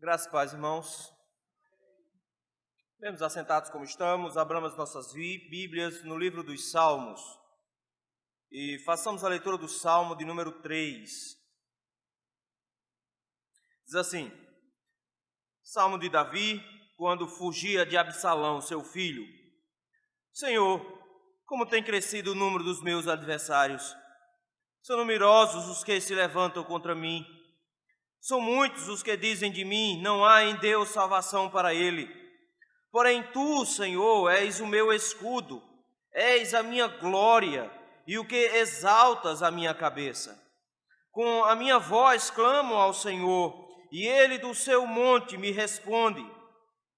Graças e paz, irmãos. Mesmo assentados como estamos, abramos nossas Bíblias no livro dos Salmos e façamos a leitura do Salmo de número 3. Diz assim: Salmo de Davi, quando fugia de Absalão, seu filho. Senhor, como tem crescido o número dos meus adversários. São numerosos os que se levantam contra mim. São muitos os que dizem de mim, não há em Deus salvação para ele. Porém tu, Senhor, és o meu escudo, és a minha glória e o que exaltas a minha cabeça. Com a minha voz clamo ao Senhor, e ele do seu monte me responde.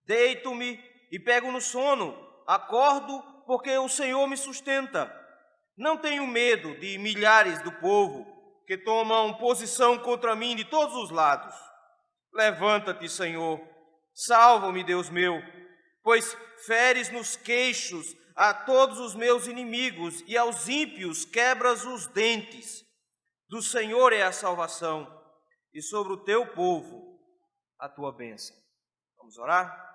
Deito-me e pego no sono, acordo porque o Senhor me sustenta. Não tenho medo de milhares do povo que tomam posição contra mim de todos os lados. Levanta-te, Senhor, salva-me, Deus meu, pois feres nos queixos a todos os meus inimigos e aos ímpios quebras os dentes. Do Senhor é a salvação e sobre o teu povo a tua bênção. Vamos orar?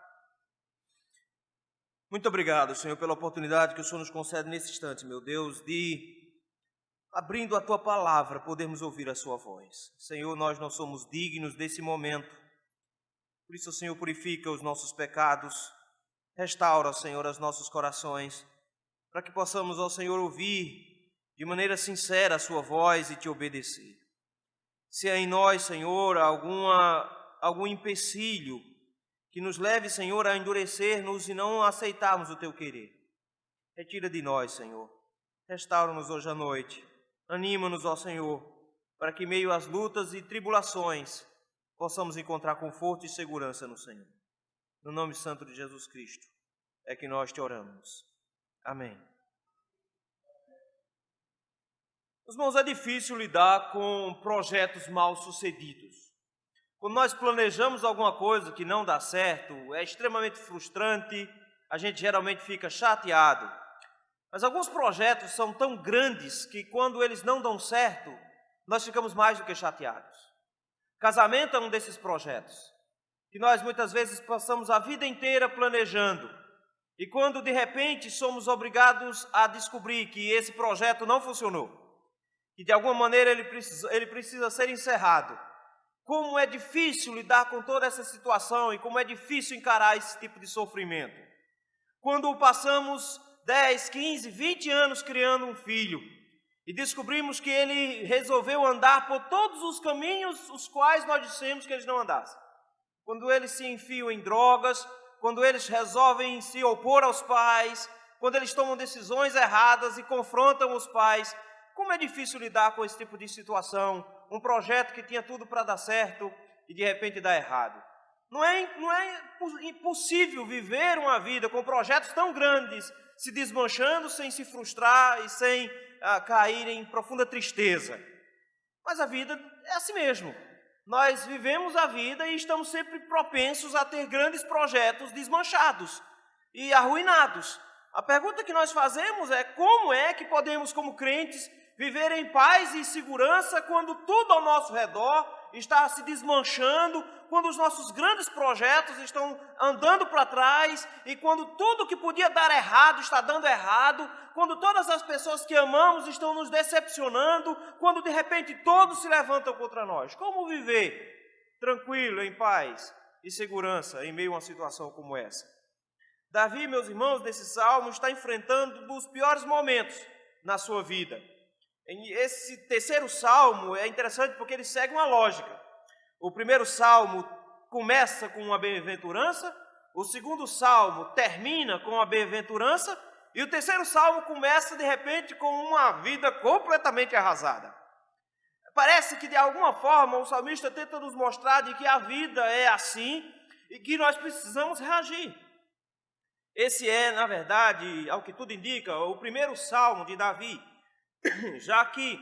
Muito obrigado, Senhor, pela oportunidade que o Senhor nos concede nesse instante, meu Deus, de, abrindo a Tua palavra, podermos ouvir a Sua voz. Senhor, nós não somos dignos desse momento. Por isso, Senhor, purifica os nossos pecados, restaura, Senhor, os nossos corações, para que possamos, ó Senhor, ouvir de maneira sincera a Sua voz e Te obedecer. Se há em nós, Senhor, algum empecilho que nos leve, Senhor, a endurecer-nos e não aceitarmos o Teu querer, retira de nós, Senhor. Restaura-nos hoje à noite. Anima-nos, ó Senhor, para que, meio às lutas e tribulações, possamos encontrar conforto e segurança no Senhor. No nome santo de Jesus Cristo é que nós te oramos. Amém. Irmãos, é difícil lidar com projetos mal sucedidos. Quando nós planejamos alguma coisa que não dá certo, é extremamente frustrante, a gente geralmente fica chateado. Mas alguns projetos são tão grandes que quando eles não dão certo, nós ficamos mais do que chateados. Casamento é um desses projetos, que nós muitas vezes passamos a vida inteira planejando. E quando de repente somos obrigados a descobrir que esse projeto não funcionou, e de alguma maneira ele precisa ser encerrado. Como é difícil lidar com toda essa situação e como é difícil encarar esse tipo de sofrimento. Quando passamos 10, 15, 20 anos criando um filho e descobrimos que ele resolveu andar por todos os caminhos os quais nós dissemos que eles não andassem. Quando eles se enfiam em drogas, quando eles resolvem se opor aos pais, quando eles tomam decisões erradas e confrontam os pais. Como é difícil lidar com esse tipo de situação, um projeto que tinha tudo para dar certo e de repente dá errado. Não é impossível viver uma vida com projetos tão grandes, se desmanchando sem se frustrar e sem cair em profunda tristeza. Mas a vida é assim mesmo. Nós vivemos a vida e estamos sempre propensos a ter grandes projetos desmanchados e arruinados. A pergunta que nós fazemos é: como é que podemos, como crentes, viver em paz e segurança quando tudo ao nosso redor está se desmanchando, quando os nossos grandes projetos estão andando para trás e quando tudo que podia dar errado está dando errado, quando todas as pessoas que amamos estão nos decepcionando, quando de repente todos se levantam contra nós? Como viver tranquilo, em paz e segurança em meio a uma situação como essa? Davi, meus irmãos, nesse salmo está enfrentando um dos piores momentos na sua vida. Esse terceiro salmo é interessante porque ele segue uma lógica. O primeiro salmo começa com uma bem-aventurança, o segundo salmo termina com uma bem-aventurança e o terceiro salmo começa de repente com uma vida completamente arrasada. Parece que de alguma forma o salmista tenta nos mostrar de que a vida é assim e que nós precisamos reagir. Esse é, na verdade, ao que tudo indica, o primeiro salmo de Davi, já que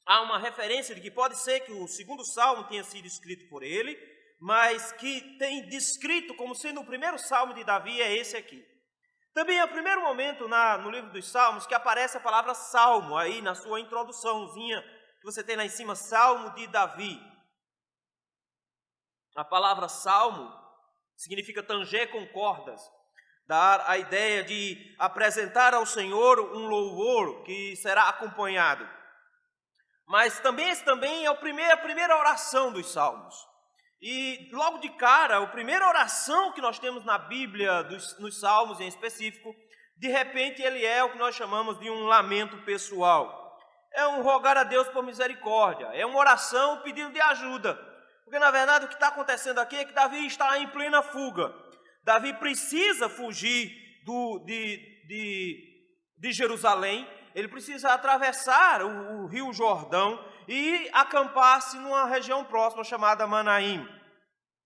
há uma referência de que pode ser que o segundo salmo tenha sido escrito por ele, mas que tem descrito como sendo o primeiro salmo de Davi é esse aqui. Também é o primeiro momento no livro dos Salmos que aparece a palavra salmo, aí na sua introduçãozinha, que você tem lá em cima, Salmo de Davi. A palavra salmo significa tanger com cordas, dar a ideia de apresentar ao Senhor um louvor que será acompanhado. Mas esse também é a primeira oração dos salmos. E logo de cara, a primeira oração que nós temos na Bíblia, nos salmos em específico, de repente ele é o que nós chamamos de um lamento pessoal. É um rogar a Deus por misericórdia, é uma oração pedindo de ajuda. Porque na verdade o que está acontecendo aqui é que Davi está em plena fuga. Davi precisa fugir de Jerusalém, ele precisa atravessar o rio Jordão e acampar-se numa região próxima chamada Manaim.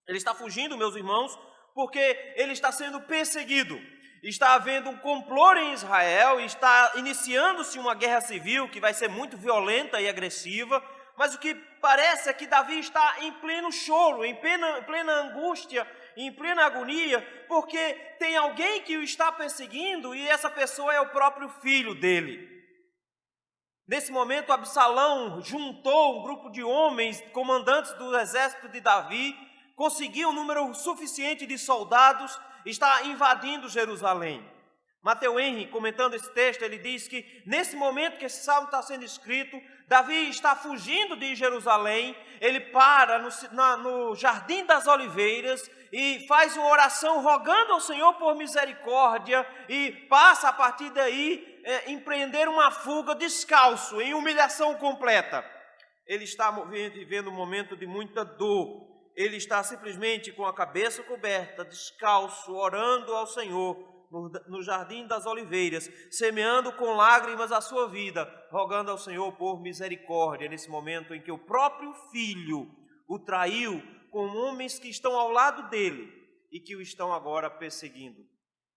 Ele está fugindo, meus irmãos, porque ele está sendo perseguido. Está havendo um complô em Israel, está iniciando-se uma guerra civil que vai ser muito violenta e agressiva, mas o que parece é que Davi está em pleno choro, em plena angústia, em plena agonia, porque tem alguém que o está perseguindo e essa pessoa é o próprio filho dele. Nesse momento, Absalão juntou um grupo de homens, comandantes do exército de Davi, conseguiu um número suficiente de soldados, está invadindo Jerusalém. Matthew Henry, comentando esse texto, ele diz que nesse momento que esse salmo está sendo escrito, Davi está fugindo de Jerusalém, ele para no Jardim das Oliveiras e faz uma oração rogando ao Senhor por misericórdia e passa a partir daí empreender uma fuga descalço, em humilhação completa. Ele está vivendo um momento de muita dor, ele está simplesmente com a cabeça coberta, descalço, orando ao Senhor, no Jardim das Oliveiras, semeando com lágrimas a sua vida, rogando ao Senhor por misericórdia, nesse momento em que o próprio filho o traiu com homens que estão ao lado dele e que o estão agora perseguindo.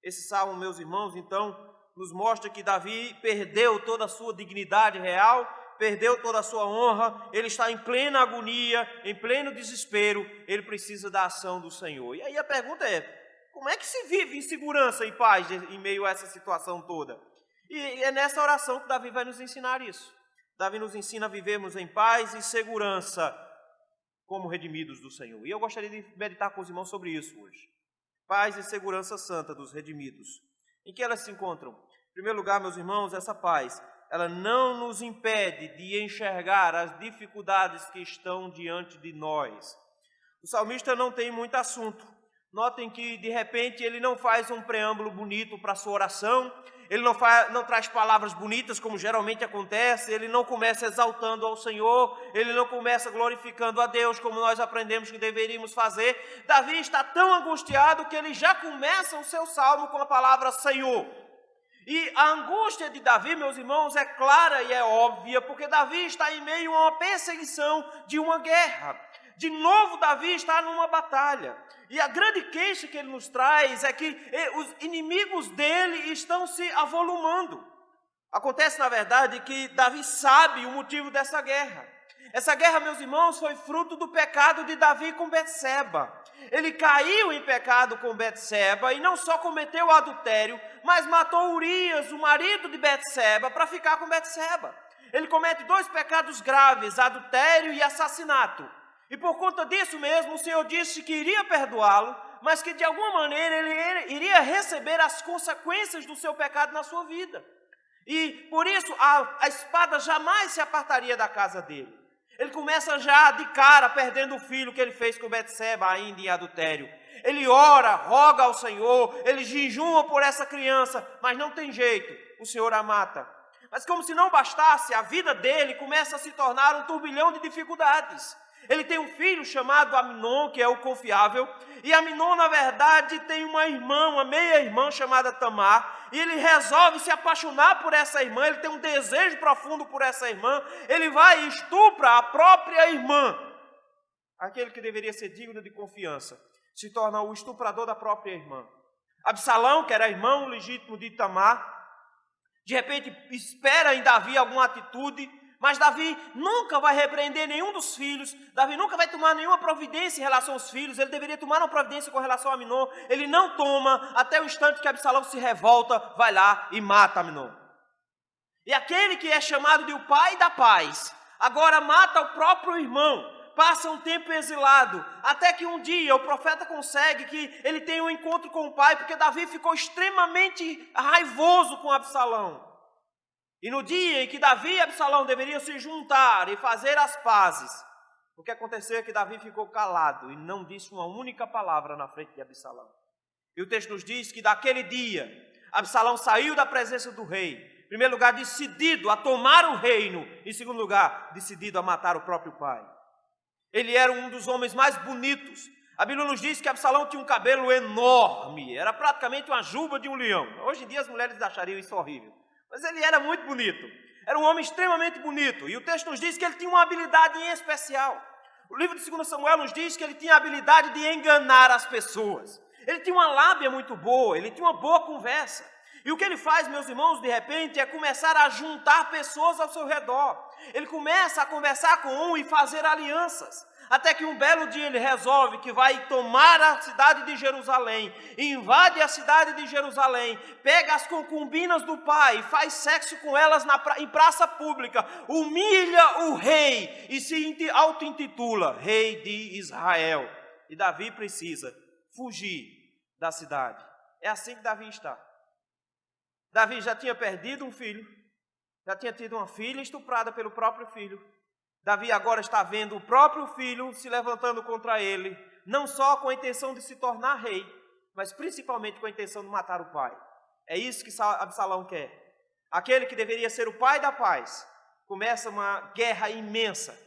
Esse salmo, meus irmãos, então, nos mostra que Davi perdeu toda a sua dignidade real, perdeu toda a sua honra, ele está em plena agonia, em pleno desespero, ele precisa da ação do Senhor. E aí a pergunta é, como é que se vive em segurança e paz em meio a essa situação toda? E é nessa oração que Davi vai nos ensinar isso. Davi nos ensina a vivermos em paz e segurança como redimidos do Senhor. E eu gostaria de meditar com os irmãos sobre isso hoje. Paz e segurança santa dos redimidos. Em que elas se encontram? Em primeiro lugar, meus irmãos, essa paz, ela não nos impede de enxergar as dificuldades que estão diante de nós. O salmista não tem muito assunto. Notem que, de repente, ele não faz um preâmbulo bonito para a sua oração, ele não traz palavras bonitas, como geralmente acontece, ele não começa exaltando ao Senhor, ele não começa glorificando a Deus, como nós aprendemos que deveríamos fazer. Davi está tão angustiado que ele já começa o seu salmo com a palavra Senhor. E a angústia de Davi, meus irmãos, é clara e é óbvia, porque Davi está em meio a uma perseguição de uma guerra. De novo, Davi está numa batalha. E a grande queixa que ele nos traz é que os inimigos dele estão se avolumando. Acontece, na verdade, que Davi sabe o motivo dessa guerra. Essa guerra, meus irmãos, foi fruto do pecado de Davi com Betseba. Ele caiu em pecado com Betseba e não só cometeu o adultério, mas matou Urias, o marido de Betseba, para ficar com Betseba. Ele comete 2 pecados graves, adultério e assassinato. E por conta disso mesmo, o Senhor disse que iria perdoá-lo, mas que de alguma maneira ele iria receber as consequências do seu pecado na sua vida. E por isso a espada jamais se apartaria da casa dele. Ele começa já de cara perdendo o filho que ele fez com Betseba ainda em adultério. Ele ora, roga ao Senhor, ele jejuma por essa criança, mas não tem jeito, o Senhor a mata. Mas como se não bastasse, a vida dele começa a se tornar um turbilhão de dificuldades. Ele tem um filho chamado Amnon, que é o confiável, e Amnon, na verdade, tem uma irmã, uma meia-irmã chamada Tamar, e ele resolve se apaixonar por essa irmã, ele tem um desejo profundo por essa irmã, ele vai e estupra a própria irmã. Aquele que deveria ser digno de confiança, se torna o estuprador da própria irmã. Absalão, que era irmão legítimo de Tamar, de repente espera em Davi alguma atitude, mas Davi nunca vai repreender nenhum dos filhos, Davi nunca vai tomar nenhuma providência em relação aos filhos, ele deveria tomar uma providência com relação a Amnon, ele não toma, até o instante que Absalão se revolta, vai lá e mata Amnon. E aquele que é chamado de o pai da paz, agora mata o próprio irmão, passa um tempo exilado, até que um dia o profeta consegue que ele tenha um encontro com o pai, porque Davi ficou extremamente raivoso com Absalão. E no dia em que Davi e Absalão deveriam se juntar e fazer as pazes, o que aconteceu é que Davi ficou calado e não disse uma única palavra na frente de Absalão. E o texto nos diz que daquele dia, Absalão saiu da presença do rei, em primeiro lugar decidido a tomar o reino, em segundo lugar decidido a matar o próprio pai. Ele era um dos homens mais bonitos. A Bíblia nos diz que Absalão tinha um cabelo enorme, era praticamente uma juba de um leão. Hoje em dia as mulheres achariam isso horrível, mas ele era muito bonito, era um homem extremamente bonito. E o texto nos diz que ele tinha uma habilidade em especial. O livro de 2 Samuel nos diz que ele tinha a habilidade de enganar as pessoas. Ele tinha uma lábia muito boa, ele tinha uma boa conversa. E o que ele faz, meus irmãos, de repente, é começar a juntar pessoas ao seu redor. Ele começa a conversar com um e fazer alianças. Até que um belo dia ele resolve que vai tomar a cidade de Jerusalém, invade a cidade de Jerusalém, pega as concubinas do pai, faz sexo com elas em praça pública, humilha o rei e se auto-intitula Rei de Israel. E Davi precisa fugir da cidade. É assim que Davi está. Davi já tinha perdido um filho, já tinha tido uma filha estuprada pelo próprio filho. Davi agora está vendo o próprio filho se levantando contra ele, não só com a intenção de se tornar rei, mas principalmente com a intenção de matar o pai. É isso que Absalão quer. Aquele que deveria ser o pai da paz, começa uma guerra imensa.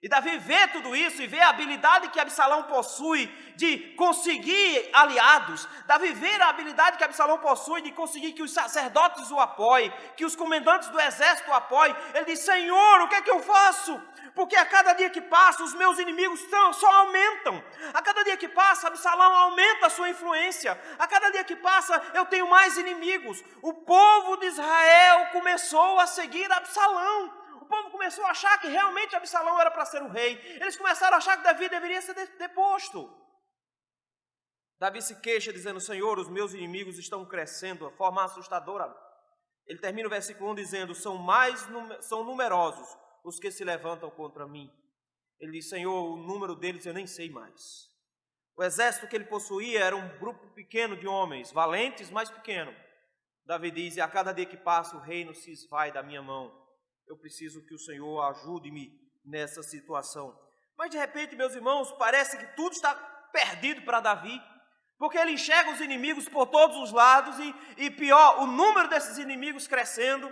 E Davi vê tudo isso e vê a habilidade que Absalão possui de conseguir aliados. Davi vê a habilidade que Absalão possui de conseguir que os sacerdotes o apoiem, que os comandantes do exército o apoiem. Ele diz: Senhor, o que é que eu faço? Porque a cada dia que passa, os meus inimigos só aumentam. A cada dia que passa, Absalão aumenta a sua influência. A cada dia que passa, eu tenho mais inimigos. O povo de Israel começou a seguir Absalão. O povo começou a achar que realmente Absalão era para ser o rei. Eles começaram a achar que Davi deveria ser deposto. Davi se queixa dizendo: Senhor, os meus inimigos estão crescendo de forma assustadora. Ele termina o versículo 1 dizendo: são numerosos os que se levantam contra mim. Ele diz: Senhor, o número deles eu nem sei mais. O exército que ele possuía era um grupo pequeno de homens, valentes, mas pequeno. Davi diz: e a cada dia que passa o reino se esvai da minha mão. Eu preciso que o Senhor ajude-me nessa situação. Mas de repente, meus irmãos, parece que tudo está perdido para Davi, porque ele enxerga os inimigos por todos os lados e pior, o número desses inimigos crescendo.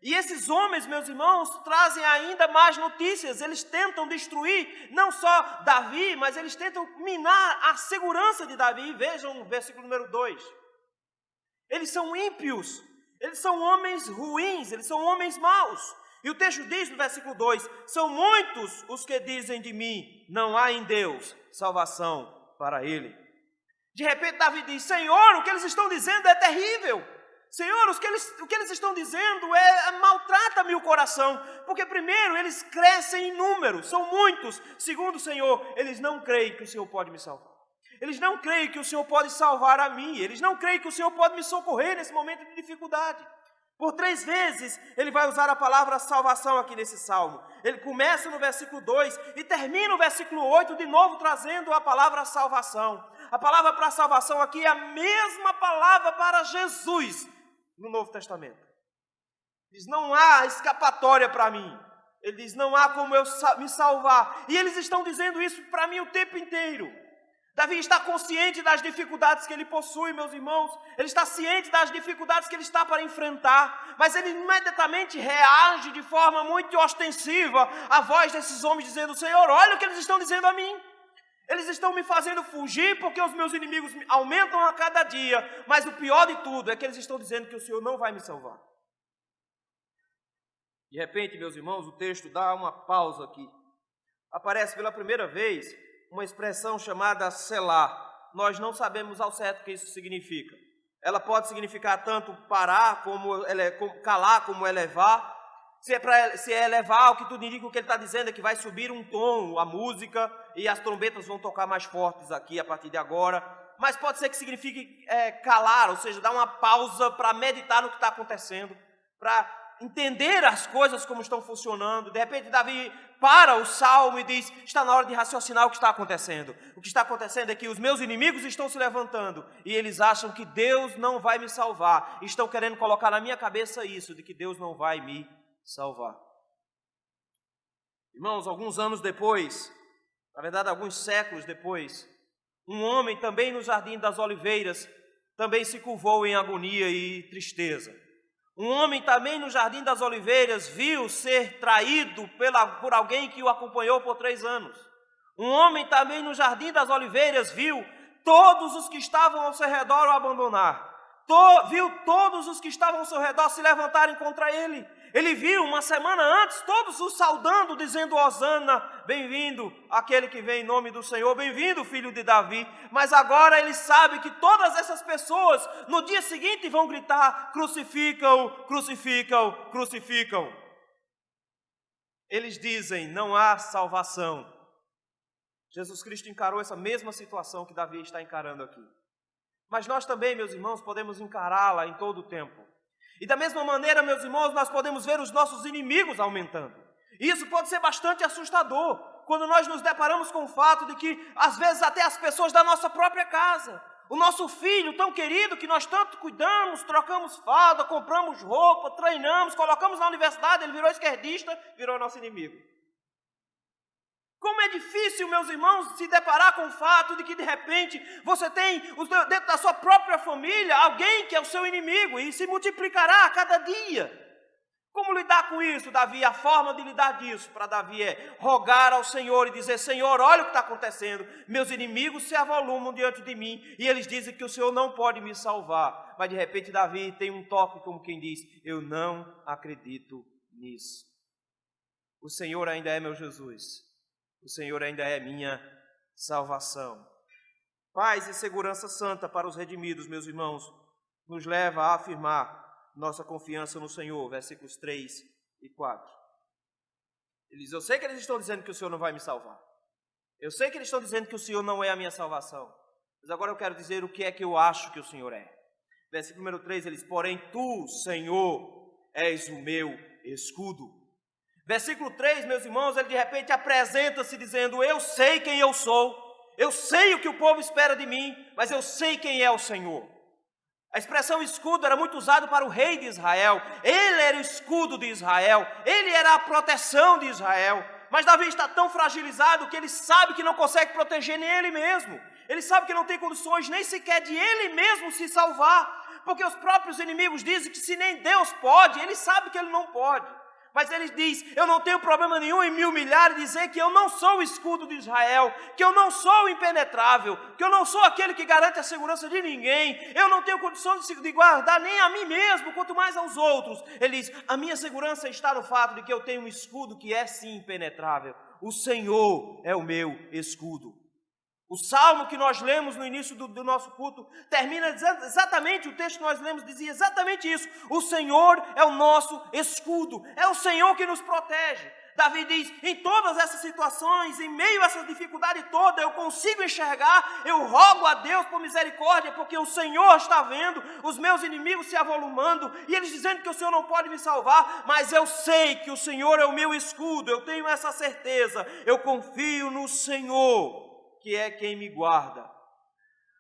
E esses homens, meus irmãos, trazem ainda mais notícias. Eles tentam destruir não só Davi, mas eles tentam minar a segurança de Davi. Vejam o versículo número 2. Eles são ímpios, eles são homens ruins, eles são homens maus. E o texto diz no versículo 2, são muitos os que dizem de mim, não há em Deus salvação para ele. De repente Davi diz: Senhor, o que eles estão dizendo é terrível. Senhor, o que eles estão dizendo maltrata-me o coração. Porque primeiro, eles crescem em número, são muitos. Segundo, Senhor, eles não creem que o Senhor pode me salvar. Eles não creem que o Senhor pode salvar a mim. Eles não creem que o Senhor pode me socorrer nesse momento de dificuldade. Por 3 vezes ele vai usar a palavra salvação aqui nesse salmo. Ele começa no versículo 2 e termina no versículo 8 de novo trazendo a palavra salvação. A palavra para salvação aqui é a mesma palavra para Jesus no Novo Testamento. Diz: não há escapatória para mim. Ele diz: não há como eu me salvar. E eles estão dizendo isso para mim o tempo inteiro. Davi está consciente das dificuldades que ele possui, meus irmãos. Ele está ciente das dificuldades que ele está para enfrentar. Mas ele imediatamente reage de forma muito ostensiva à voz desses homens dizendo: Senhor, olha o que eles estão dizendo a mim. Eles estão me fazendo fugir porque os meus inimigos aumentam a cada dia. Mas o pior de tudo é que eles estão dizendo que o Senhor não vai me salvar. De repente, meus irmãos, o texto dá uma pausa aqui. Aparece pela primeira vez uma expressão chamada Selá. Nós não sabemos ao certo o que isso significa. Ela pode significar tanto parar, como calar, como elevar. Se é elevar, o que tudo indica, o que ele está dizendo é que vai subir um tom, a música, e as trombetas vão tocar mais fortes aqui a partir de agora. Mas pode ser que signifique calar, ou seja, dar uma pausa para meditar no que está acontecendo, para entender as coisas como estão funcionando. De repente Davi para o salmo e diz, está na hora de raciocinar o que está acontecendo. O que está acontecendo é que os meus inimigos estão se levantando e eles acham que Deus não vai me salvar. Estão querendo colocar na minha cabeça isso, de que Deus não vai me salvar. Irmãos, alguns anos depois, na verdade alguns séculos depois, um homem também no Jardim das Oliveiras também se curvou em agonia e tristeza. Um homem também no Jardim das Oliveiras viu ser traído por alguém que o acompanhou por 3 anos. Um homem também no Jardim das Oliveiras viu todos os que estavam ao seu redor o abandonar. Viu todos os que estavam ao seu redor se levantarem contra ele. Ele viu uma semana antes todos os saudando, dizendo Hosana, bem-vindo aquele que vem em nome do Senhor, bem-vindo filho de Davi. Mas agora ele sabe que todas essas pessoas no dia seguinte vão gritar, crucificam, crucificam, crucificam. Eles dizem, não há salvação. Jesus Cristo encarou essa mesma situação que Davi está encarando aqui. Mas nós também, meus irmãos, podemos encará-la em todo o tempo. E da mesma maneira, meus irmãos, nós podemos ver os nossos inimigos aumentando. E isso pode ser bastante assustador, quando nós nos deparamos com o fato de que, às vezes, até as pessoas da nossa própria casa, o nosso filho tão querido que nós tanto cuidamos, trocamos fralda, compramos roupa, treinamos, colocamos na universidade, ele virou esquerdista, virou nosso inimigo. Como é difícil, meus irmãos, se deparar com o fato de que, de repente, você tem dentro da sua própria família alguém que é o seu inimigo e se multiplicará a cada dia. Como lidar com isso, Davi? A forma de lidar disso para Davi é rogar ao Senhor e dizer, Senhor, olha o que está acontecendo, meus inimigos se avolumam diante de mim e eles dizem que o Senhor não pode me salvar. Mas, de repente, Davi tem um toque como quem diz, eu não acredito nisso. O Senhor ainda é meu Jesus. O Senhor ainda é minha salvação. Paz e segurança santa para os redimidos, meus irmãos, nos leva a afirmar nossa confiança no Senhor, versículos 3 e 4. Ele diz, eu sei que eles estão dizendo que o Senhor não vai me salvar. Eu sei que eles estão dizendo que o Senhor não é a minha salvação. Mas agora eu quero dizer o que é que eu acho que o Senhor é. Versículo número 3, ele diz, porém tu, Senhor, és o meu escudo. Versículo 3, meus irmãos, ele de repente apresenta-se dizendo, eu sei quem eu sou, eu sei o que o povo espera de mim, mas eu sei quem é o Senhor. A expressão escudo era muito usada para o rei de Israel, ele era o escudo de Israel, ele era a proteção de Israel, mas Davi está tão fragilizado que ele sabe que não consegue proteger nem ele mesmo, ele sabe que não tem condições nem sequer de ele mesmo se salvar, porque os próprios inimigos dizem que se nem Deus pode, ele sabe que ele não pode. Mas ele diz, eu não tenho problema nenhum em me humilhar e dizer que eu não sou o escudo de Israel, que eu não sou o impenetrável, que eu não sou aquele que garante a segurança de ninguém, eu não tenho condições de guardar nem a mim mesmo, quanto mais aos outros. Ele diz, a minha segurança está no fato de que eu tenho um escudo que é sim impenetrável. O Senhor é o meu escudo. O salmo que nós lemos no início do nosso culto termina exatamente, o texto que nós lemos dizia exatamente isso. O Senhor é o nosso escudo, é o Senhor que nos protege. Davi diz, em todas essas situações, em meio a essa dificuldade toda, eu consigo enxergar, eu rogo a Deus por misericórdia, porque o Senhor está vendo os meus inimigos se avolumando, e eles dizendo que o Senhor não pode me salvar, mas eu sei que o Senhor é o meu escudo, eu tenho essa certeza, eu confio no Senhor, que é quem me guarda.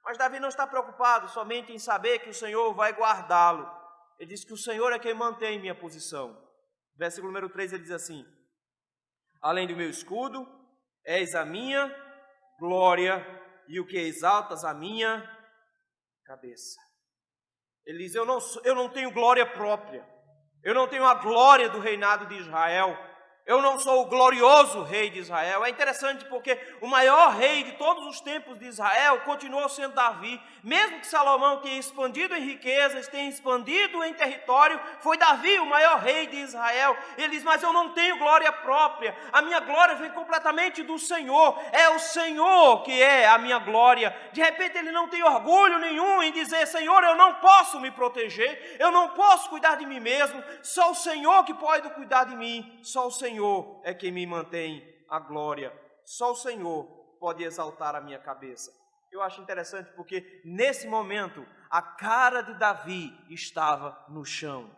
Mas Davi não está preocupado somente em saber que o Senhor vai guardá-lo. Ele diz que o Senhor é quem mantém minha posição. Versículo número 3, ele diz assim, além do meu escudo, és a minha glória e o que exaltas a minha cabeça. Ele diz, eu não tenho glória própria, eu não tenho a glória do reinado de Israel, eu não sou o glorioso rei de Israel. É interessante porque o maior rei de todos os tempos de Israel continuou sendo Davi. Mesmo que Salomão tenha expandido em riquezas, tenha expandido em território, foi Davi o maior rei de Israel. Ele diz, mas eu não tenho glória própria. A minha glória vem completamente do Senhor. É o Senhor que é a minha glória. De repente ele não tem orgulho nenhum em dizer, Senhor, eu não posso me proteger, eu não posso cuidar de mim mesmo. Só o Senhor que pode cuidar de mim. Só o Senhor é quem me mantém a glória. Só o Senhor pode exaltar a minha cabeça. Eu acho interessante porque nesse momento a cara de Davi estava no chão.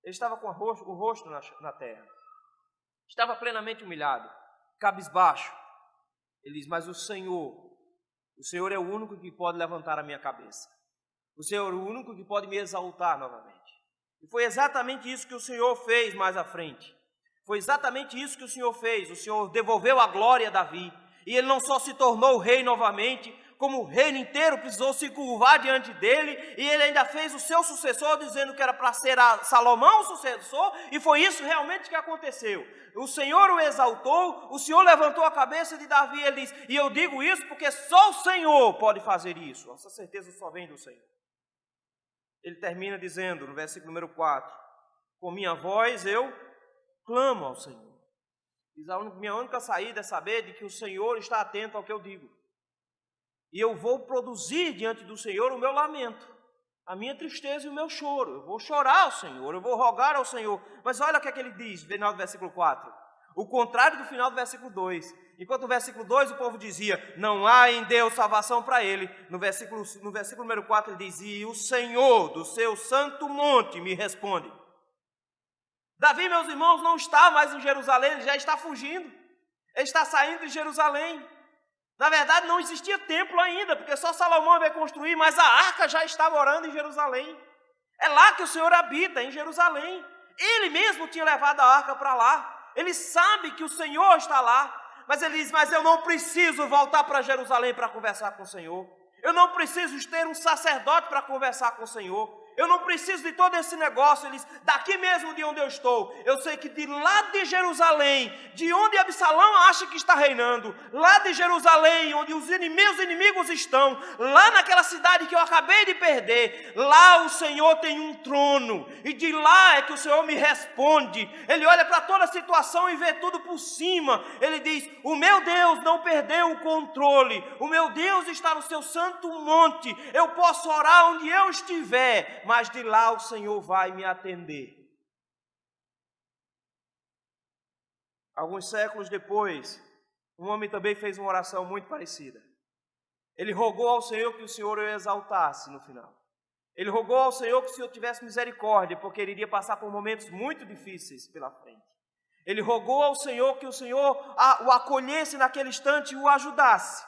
Ele estava com o rosto na terra. Estava plenamente humilhado, cabisbaixo. Ele diz, mas o Senhor é o único que pode levantar a minha cabeça. O Senhor é o único que pode me exaltar novamente. E foi exatamente isso que o Senhor fez mais à frente. Foi exatamente isso que o Senhor fez. O Senhor devolveu a glória a Davi. E ele não só se tornou rei novamente, como o reino inteiro precisou se curvar diante dele, e ele ainda fez o seu sucessor, dizendo que era para ser Salomão o sucessor, e foi isso realmente que aconteceu. O Senhor o exaltou, o Senhor levantou a cabeça de Davi, ele diz, e eu digo isso porque só o Senhor pode fazer isso. Essa certeza só vem do Senhor. Ele termina dizendo, no versículo número 4, com minha voz eu clamo ao Senhor. Diz, minha única saída é saber de que o Senhor está atento ao que eu digo. E eu vou produzir diante do Senhor o meu lamento, a minha tristeza e o meu choro. Eu vou chorar ao Senhor, eu vou rogar ao Senhor. Mas olha o que é que ele diz no final do versículo 4. O contrário do final do versículo 2. Enquanto no versículo 2 o povo dizia, não há em Deus salvação para ele. No versículo número 4 ele diz, e o Senhor do seu santo monte me responde. Davi, meus irmãos, não está mais em Jerusalém, ele já está fugindo. Ele está saindo de Jerusalém. Na verdade, não existia templo ainda, porque só Salomão vai construir, mas a arca já está morando em Jerusalém. É lá que o Senhor habita, em Jerusalém. Ele mesmo tinha levado a arca para lá. Ele sabe que o Senhor está lá, mas ele diz, mas eu não preciso voltar para Jerusalém para conversar com o Senhor. Eu não preciso ter um sacerdote para conversar com o Senhor. Eu não preciso de todo esse negócio. Ele diz, daqui mesmo de onde eu estou, eu sei que de lá de Jerusalém, de onde Absalão acha que está reinando, lá de Jerusalém, onde os meus inimigos estão, lá naquela cidade que eu acabei de perder, lá o Senhor tem um trono, e de lá é que o Senhor me responde. Ele olha para toda a situação e vê tudo por cima. Ele diz, o meu Deus não perdeu o controle, o meu Deus está no seu santo monte, eu posso orar onde eu estiver, mas de lá o Senhor vai me atender. Alguns séculos depois, um homem também fez uma oração muito parecida. Ele rogou ao Senhor que o Senhor o exaltasse no final. Ele rogou ao Senhor que o Senhor tivesse misericórdia, porque ele iria passar por momentos muito difíceis pela frente. Ele rogou ao Senhor que o Senhor o acolhesse naquele instante e o ajudasse.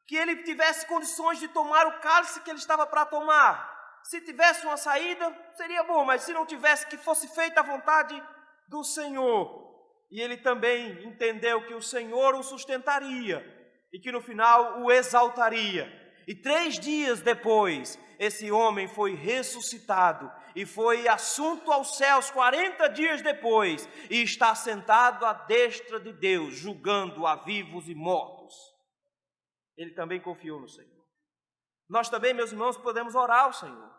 Que ele tivesse condições de tomar o cálice que ele estava para tomar. Se tivesse uma saída, seria bom, mas se não tivesse, que fosse feita a vontade do Senhor. E ele também entendeu que o Senhor o sustentaria e que no final o exaltaria. E 3 dias depois, esse homem foi ressuscitado e foi assunto aos céus 40 dias depois e está sentado à destra de Deus, julgando a vivos e mortos. Ele também confiou no Senhor. Nós também, meus irmãos, podemos orar ao Senhor.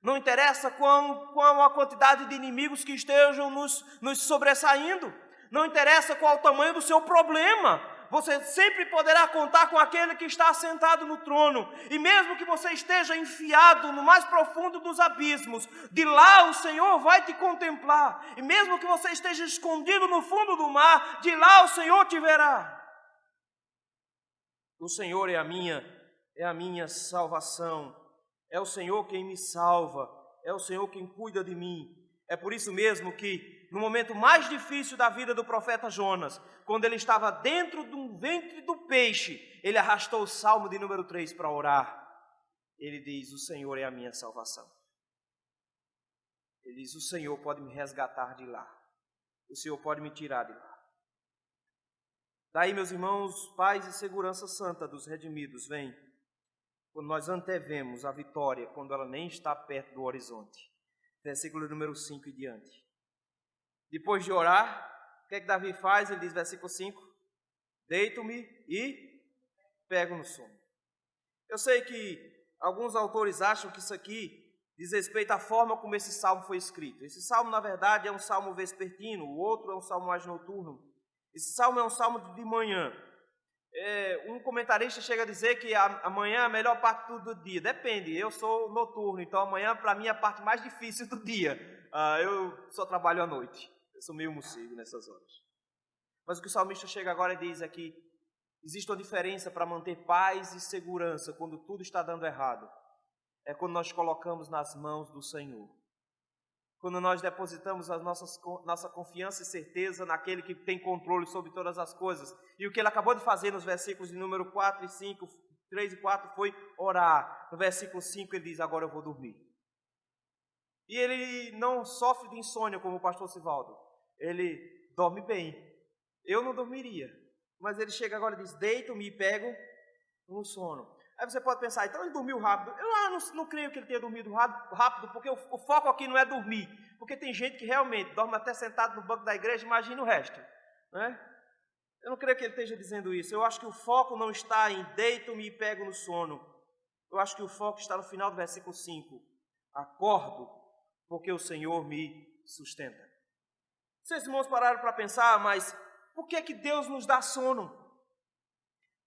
Não interessa qual a quantidade de inimigos que estejam nos sobressaindo. Não interessa qual o tamanho do seu problema. Você sempre poderá contar com aquele que está assentado no trono. E mesmo que você esteja enfiado no mais profundo dos abismos, de lá o Senhor vai te contemplar. E mesmo que você esteja escondido no fundo do mar, de lá o Senhor te verá. O Senhor é a minha salvação. É o Senhor quem me salva. É o Senhor quem cuida de mim. É por isso mesmo que no momento mais difícil da vida do profeta Jonas, quando ele estava dentro do ventre do peixe, ele arrastou o Salmo de número 3 para orar. Ele diz, o Senhor é a minha salvação. Ele diz, o Senhor pode me resgatar de lá. O Senhor pode me tirar de lá. Daí, meus irmãos, paz e segurança santa dos redimidos vem quando nós antevemos a vitória, quando ela nem está perto do horizonte. Versículo número 5 e diante. Depois de orar, o que é que Davi faz? Ele diz, versículo 5, deito-me e pego no sono. Eu sei que alguns autores acham que isso aqui diz respeito à forma como esse salmo foi escrito. Esse salmo, na verdade, é um salmo vespertino, o outro é um salmo mais noturno. Esse salmo é um salmo de manhã. Um comentarista chega a dizer que amanhã é a melhor parte do dia. Depende, eu sou noturno, então amanhã para mim é a parte mais difícil do dia. Eu só trabalho à noite, eu sou meio morcego nessas horas. Mas o que o salmista chega agora e diz é que existe uma diferença para manter paz e segurança quando tudo está dando errado. É quando nós colocamos nas mãos do Senhor. quando nós depositamos nossa confiança e certeza naquele que tem controle sobre todas as coisas. E o que ele acabou de fazer nos versículos de número 4 e 5, 3 e 4 foi orar. No versículo 5 ele diz, agora eu vou dormir. E ele não sofre de insônia como o pastor Sivaldo. Ele dorme bem. Eu não dormiria. Mas ele chega agora e diz, deito-me e pego no sono. Aí você pode pensar, então ele dormiu rápido. Eu não creio que ele tenha dormido rápido, porque o foco aqui não é dormir. Porque tem gente que realmente dorme até sentado no banco da igreja, imagina o resto. Né? Eu não creio que ele esteja dizendo isso. Eu acho que o foco não está em deito-me e pego no sono. Eu acho que o foco está no final do versículo 5. Acordo, porque o Senhor me sustenta. Vocês, irmãos, pararam para pensar, mas por que Deus nos dá sono?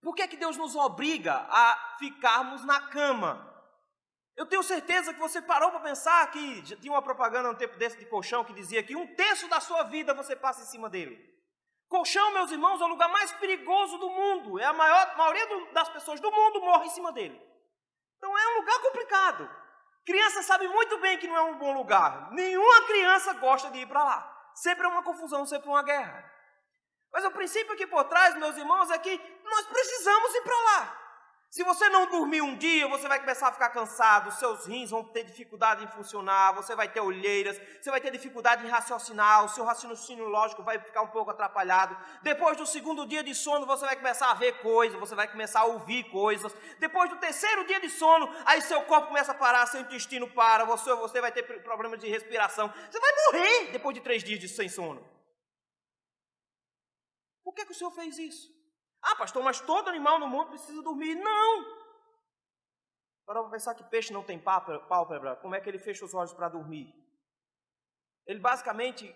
Por que Deus nos obriga a ficarmos na cama? Eu tenho certeza que você parou para pensar que tinha uma propaganda um tempo desse de colchão que dizia que 1/3 da sua vida você passa em cima dele. Colchão, meus irmãos, é o lugar mais perigoso do mundo. A maioria das pessoas do mundo morre em cima dele. Então é um lugar complicado. Criança sabe muito bem que não é um bom lugar. Nenhuma criança gosta de ir para lá. Sempre é uma confusão, sempre é uma guerra. Mas o princípio aqui por trás, meus irmãos, é que nós precisamos ir para lá. Se você não dormir um dia, você vai começar a ficar cansado, seus rins vão ter dificuldade em funcionar, você vai ter olheiras, você vai ter dificuldade em raciocinar, o seu raciocínio lógico vai ficar um pouco atrapalhado. Depois do segundo dia de sono, você vai começar a ver coisas, você vai começar a ouvir coisas. Depois do terceiro dia de sono, aí seu corpo começa a parar, seu intestino para, você vai ter problemas de respiração. Você vai morrer depois de 3 dias sem sono. Por que o Senhor fez isso? Ah, pastor, mas todo animal no mundo precisa dormir. Não! Para pensar que peixe não tem pálpebra, como é que ele fecha os olhos para dormir? Ele basicamente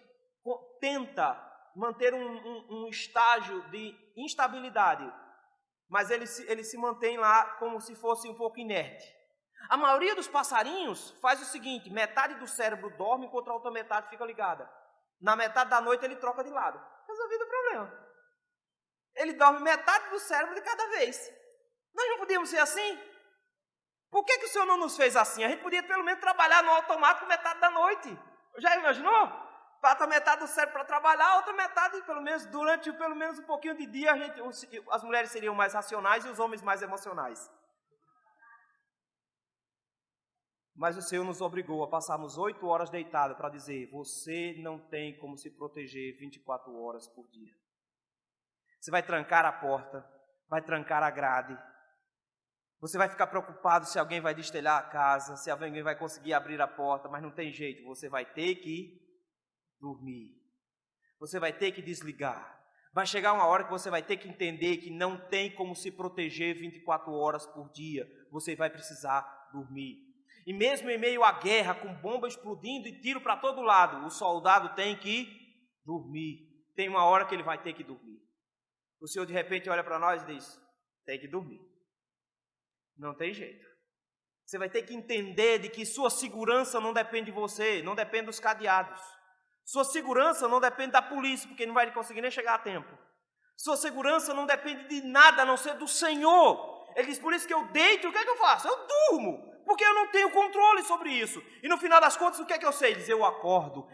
tenta manter um estágio de instabilidade, mas ele se mantém lá como se fosse um pouco inerte. A maioria dos passarinhos faz o seguinte, metade do cérebro dorme enquanto a outra metade fica ligada. Na metade da noite ele troca de lado. Resolvido o problema. Ele dorme metade do cérebro de cada vez. Nós não podíamos ser assim? Por que o Senhor não nos fez assim? A gente podia pelo menos trabalhar no automático metade da noite. Já imaginou? Bata metade do cérebro para trabalhar, a outra metade, durante pelo menos um pouquinho de dia, as mulheres seriam mais racionais e os homens mais emocionais. Mas o Senhor nos obrigou a passarmos 8 horas deitados para dizer, você não tem como se proteger 24 horas por dia. Você vai trancar a porta, vai trancar a grade. Você vai ficar preocupado se alguém vai destelhar a casa, se alguém vai conseguir abrir a porta, mas não tem jeito, você vai ter que dormir. Você vai ter que desligar. Vai chegar uma hora que você vai ter que entender que não tem como se proteger 24 horas por dia. Você vai precisar dormir. E mesmo em meio à guerra, com bomba explodindo e tiro para todo lado, o soldado tem que dormir. Tem uma hora que ele vai ter que dormir. O Senhor de repente olha para nós e diz, tem que dormir. Não tem jeito. Você vai ter que entender de que sua segurança não depende de você, não depende dos cadeados. Sua segurança não depende da polícia, porque não vai conseguir nem chegar a tempo. Sua segurança não depende de nada, a não ser do Senhor. Ele diz, por isso que eu deito, o que é que eu faço? Eu durmo, porque eu não tenho controle sobre isso. E no final das contas, o que é que eu sei? Ele diz, eu acordo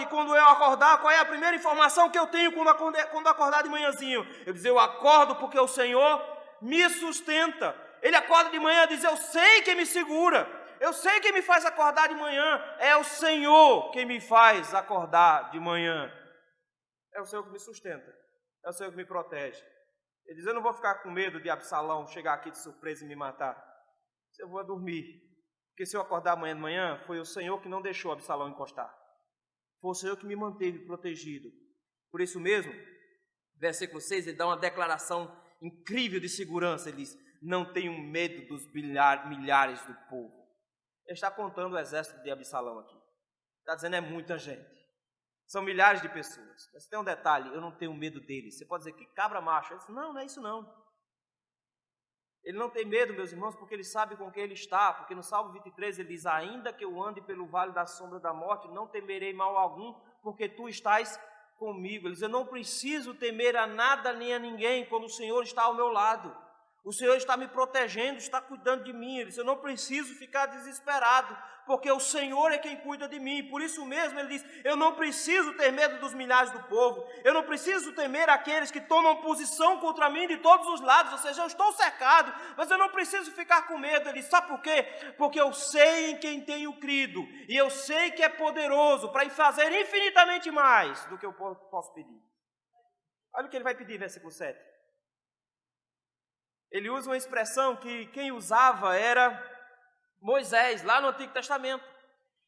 e quando eu acordar, qual é a primeira informação que eu tenho quando acordar de manhãzinho? Ele diz, eu acordo porque o Senhor me sustenta. Ele acorda de manhã e diz, eu sei quem me segura, eu sei quem me faz acordar de manhã, é o Senhor quem me faz acordar de manhã. É o Senhor que me sustenta, é o Senhor que me protege. Ele diz, eu não vou ficar com medo de Absalão chegar aqui de surpresa e me matar. Eu vou dormir, porque se eu acordar amanhã de manhã, foi o Senhor que não deixou Absalão encostar. Foi o Senhor que me manteve protegido. Por isso mesmo, versículo 6, ele dá uma declaração incrível de segurança. Ele diz, não tenho medo dos milhares do povo. Ele está contando o exército de Absalão aqui. Está dizendo, é muita gente. São milhares de pessoas. Mas tem um detalhe, eu não tenho medo deles. Você pode dizer que cabra macho. Ele diz, não, não é isso não. Ele não tem medo, meus irmãos, porque ele sabe com quem ele está. Porque no Salmo 23 ele diz, ainda que eu ande pelo vale da sombra da morte, não temerei mal algum, porque tu estás comigo. Ele diz, eu não preciso temer a nada nem a ninguém, quando o Senhor está ao meu lado. O Senhor está me protegendo, está cuidando de mim. Ele diz, eu não preciso ficar desesperado, porque o Senhor é quem cuida de mim. Por isso mesmo ele diz, eu não preciso ter medo dos milhares do povo. Eu não preciso temer aqueles que tomam posição contra mim de todos os lados. Ou seja, eu estou cercado, mas eu não preciso ficar com medo. Ele diz, sabe por quê? Porque eu sei em quem tenho crido. E eu sei que é poderoso para fazer infinitamente mais do que eu posso pedir. Olha o que ele vai pedir, versículo 7. Ele usa uma expressão que quem usava era Moisés, lá no Antigo Testamento.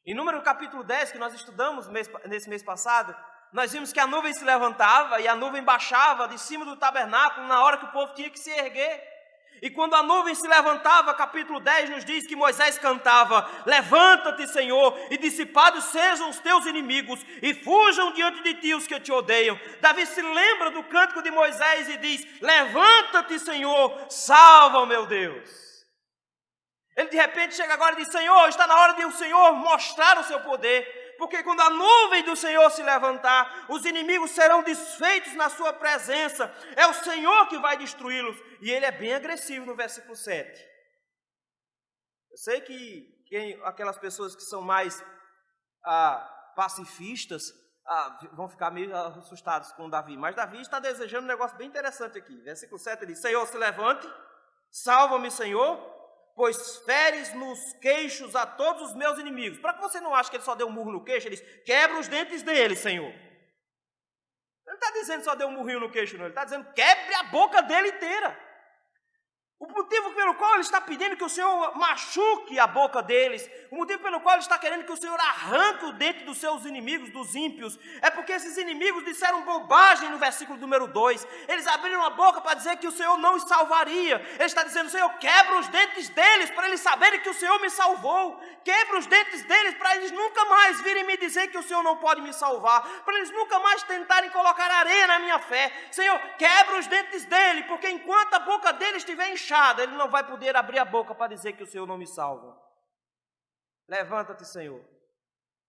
Em Número capítulo 10, que nós estudamos nesse mês passado, nós vimos que a nuvem se levantava e a nuvem baixava de cima do tabernáculo na hora que o povo tinha que se erguer. E quando a nuvem se levantava, capítulo 10 nos diz que Moisés cantava, levanta-te, Senhor, e dissipados sejam os teus inimigos, e fujam diante de ti os que te odeiam. Davi se lembra do cântico de Moisés e diz, levanta-te, Senhor, salva, meu Deus. Ele de repente chega agora e diz, Senhor, está na hora de o Senhor mostrar o seu poder, porque quando a nuvem do Senhor se levantar, os inimigos serão desfeitos na sua presença. É o Senhor que vai destruí-los. E ele é bem agressivo no versículo 7. Eu sei que aquelas pessoas que são mais pacifistas vão ficar meio assustados com Davi. Mas Davi está desejando um negócio bem interessante aqui. Versículo 7 ele diz, Senhor, se levante, salva-me, Senhor, pois feres nos queixos a todos os meus inimigos. Para que você não ache que ele só deu um murro no queixo, ele diz, quebra os dentes dele, Senhor. Ele não está dizendo só deu um murrinho no queixo, não. Ele está dizendo, quebre a boca dele inteira. O motivo pelo qual ele está pedindo que o Senhor machuque a boca deles, o motivo pelo qual ele está querendo que o Senhor arranque o dente dos seus inimigos, dos ímpios, é porque esses inimigos disseram bobagem no versículo número 2. Eles abriram a boca para dizer que o Senhor não os salvaria. Ele está dizendo, Senhor, quebra os dentes deles para eles saberem que o Senhor me salvou. Quebra os dentes deles para eles nunca mais virem me dizer que o Senhor não pode me salvar, para eles nunca mais tentarem colocar areia na minha fé. Senhor, quebra os dentes dele, porque enquanto a boca dele estiver inchada, ele não vai poder abrir a boca para dizer que o Senhor não me salva. Levanta-te, Senhor.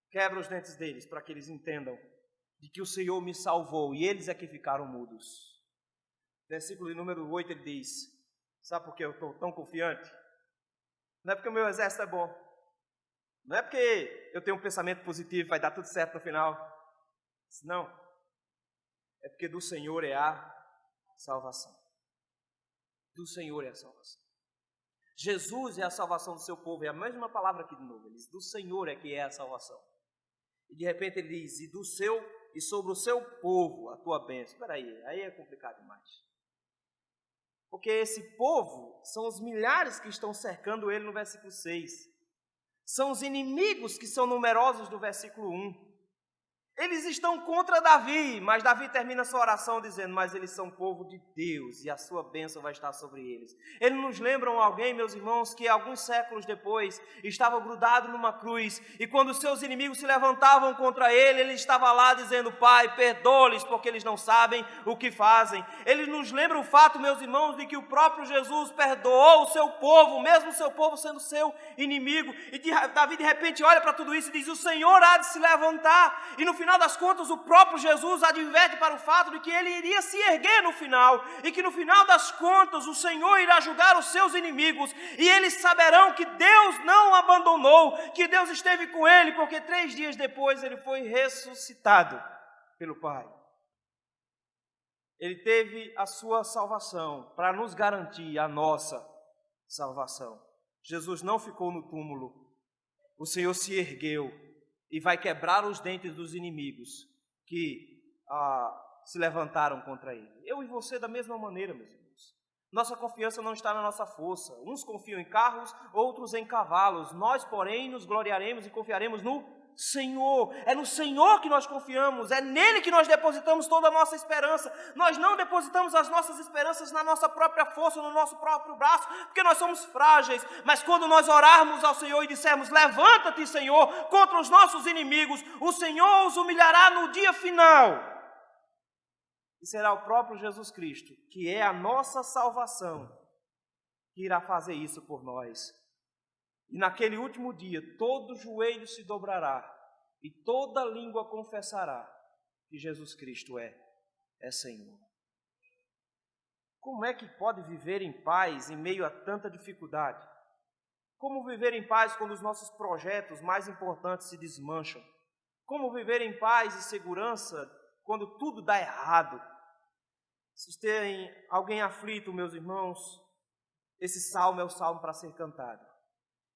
Quebra os dentes deles para que eles entendam de que o Senhor me salvou e eles é que ficaram mudos. Versículo número 8 ele diz, sabe por que eu estou tão confiante? Não é porque o meu exército é bom. Não é porque eu tenho um pensamento positivo, vai dar tudo certo no final. Não. É porque do Senhor é a salvação. Do Senhor é a salvação. Jesus é a salvação do seu povo. É a mesma palavra aqui de novo. Ele diz, do Senhor é que é a salvação. E de repente ele diz, e sobre o seu povo a tua bênção. Espera aí é complicado demais. Porque esse povo são os milhares que estão cercando ele no versículo 6. São os inimigos que são numerosos do versículo 1. Eles estão contra Davi, mas Davi termina sua oração dizendo, mas eles são povo de Deus e a sua bênção vai estar sobre eles. Eles nos lembram alguém, meus irmãos, que alguns séculos depois estava grudado numa cruz e quando seus inimigos se levantavam contra ele, ele estava lá dizendo, Pai, perdoa-lhes porque eles não sabem o que fazem. Eles nos lembram o fato, meus irmãos, de que o próprio Jesus perdoou o seu povo, mesmo o seu povo sendo seu inimigo. E Davi de repente olha para tudo isso e diz, o Senhor há de se levantar. E no final das contas, o próprio Jesus adverte para o fato de que ele iria se erguer no final, e que no final das contas o Senhor irá julgar os seus inimigos, e eles saberão que Deus não o abandonou, que Deus esteve com ele, porque 3 dias depois ele foi ressuscitado pelo Pai. Ele teve a sua salvação para nos garantir a nossa salvação. Jesus não ficou no túmulo, o Senhor se ergueu e vai quebrar os dentes dos inimigos que se levantaram contra ele. Eu e você da mesma maneira, meus irmãos. Nossa confiança não está na nossa força. Uns confiam em carros, outros em cavalos. Nós, porém, nos gloriaremos e confiaremos no Senhor. É no Senhor que nós confiamos, é nele que nós depositamos toda a nossa esperança. Nós não depositamos as nossas esperanças na nossa própria força, no nosso próprio braço, porque nós somos frágeis. Mas quando nós orarmos ao Senhor e dissermos, levanta-te, Senhor, contra os nossos inimigos, o Senhor os humilhará no dia final. E será o próprio Jesus Cristo, que é a nossa salvação, que irá fazer isso por nós. E naquele último dia, todo joelho se dobrará e toda língua confessará que Jesus Cristo é Senhor. Como é que pode viver em paz em meio a tanta dificuldade? Como viver em paz quando os nossos projetos mais importantes se desmancham? Como viver em paz e segurança quando tudo dá errado? Se tem alguém aflito, meus irmãos, esse salmo é o salmo para ser cantado.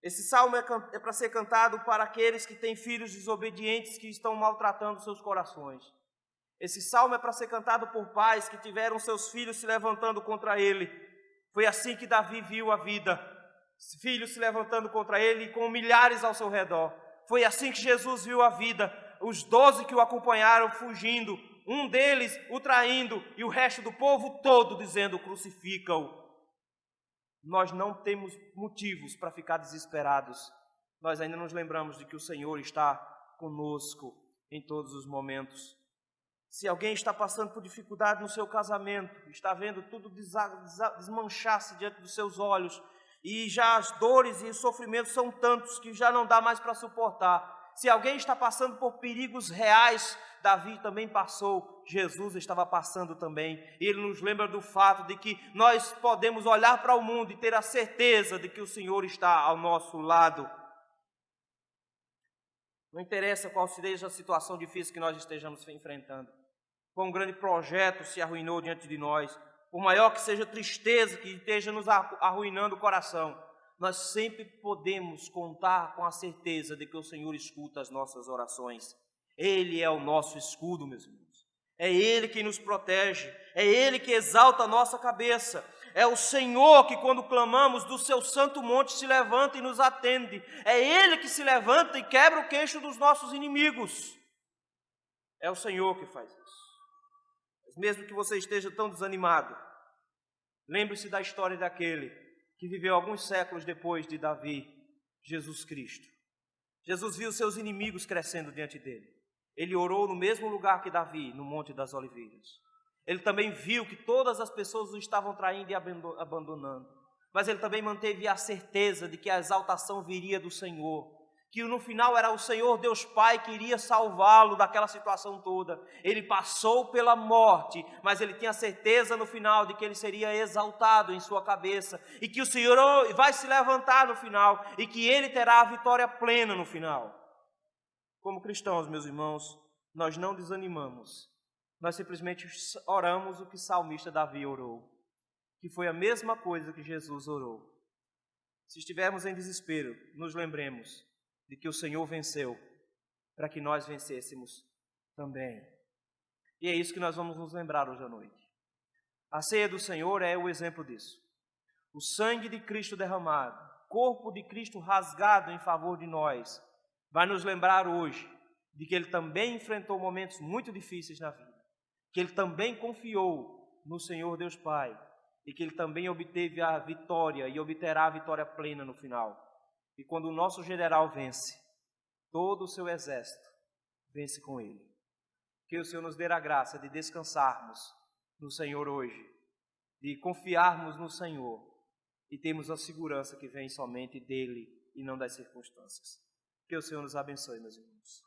Esse salmo é para ser cantado para aqueles que têm filhos desobedientes que estão maltratando seus corações. Esse salmo é para ser cantado por pais que tiveram seus filhos se levantando contra ele. Foi assim que Davi viu a vida, filhos se levantando contra ele com milhares ao seu redor. Foi assim que Jesus viu a vida, os 12 que o acompanharam fugindo, um deles o traindo e o resto do povo todo dizendo: crucifica-o. Nós não temos motivos para ficar desesperados. Nós ainda nos lembramos de que o Senhor está conosco em todos os momentos. Se alguém está passando por dificuldade no seu casamento, está vendo tudo desmanchar-se diante dos seus olhos, e já as dores e os sofrimentos são tantos que já não dá mais para suportar. Se alguém está passando por perigos reais, Davi também passou, Jesus estava passando também. E ele nos lembra do fato de que nós podemos olhar para o mundo e ter a certeza de que o Senhor está ao nosso lado. Não interessa qual seja a situação difícil que nós estejamos enfrentando. Quão grande projeto se arruinou diante de nós, por maior que seja a tristeza que esteja nos arruinando o coração, nós sempre podemos contar com a certeza de que o Senhor escuta as nossas orações. Ele é o nosso escudo, meus irmãos. É Ele que nos protege, é Ele que exalta a nossa cabeça. É o Senhor que, quando clamamos, do seu santo monte se levanta e nos atende. É Ele que se levanta e quebra o queixo dos nossos inimigos. É o Senhor que faz isso. Mas mesmo que você esteja tão desanimado, lembre-se da história daquele que viveu alguns séculos depois de Davi, Jesus Cristo. Jesus viu seus inimigos crescendo diante dele. Ele orou no mesmo lugar que Davi, no Monte das Oliveiras. Ele também viu que todas as pessoas o estavam traindo e abandonando. Mas ele também manteve a certeza de que a exaltação viria do Senhor. Que no final era o Senhor Deus Pai que iria salvá-lo daquela situação toda. Ele passou pela morte, mas ele tinha certeza no final de que ele seria exaltado em sua cabeça. E que o Senhor vai se levantar no final. E que ele terá a vitória plena no final. Como cristãos, meus irmãos, nós não desanimamos. Nós simplesmente oramos o que o salmista Davi orou, que foi a mesma coisa que Jesus orou. Se estivermos em desespero, nos lembremos de que o Senhor venceu, para que nós vencêssemos também. E é isso que nós vamos nos lembrar hoje à noite. A ceia do Senhor é o exemplo disso. O sangue de Cristo derramado, corpo de Cristo rasgado em favor de nós, vai nos lembrar hoje de que Ele também enfrentou momentos muito difíceis na vida, que Ele também confiou no Senhor Deus Pai e que Ele também obteve a vitória e obterá a vitória plena no final. E quando o nosso general vence, todo o seu exército vence com Ele. Que o Senhor nos dê a graça de descansarmos no Senhor hoje, de confiarmos no Senhor e termos a segurança que vem somente dEle e não das circunstâncias. Que o Senhor nos abençoe, meus irmãos.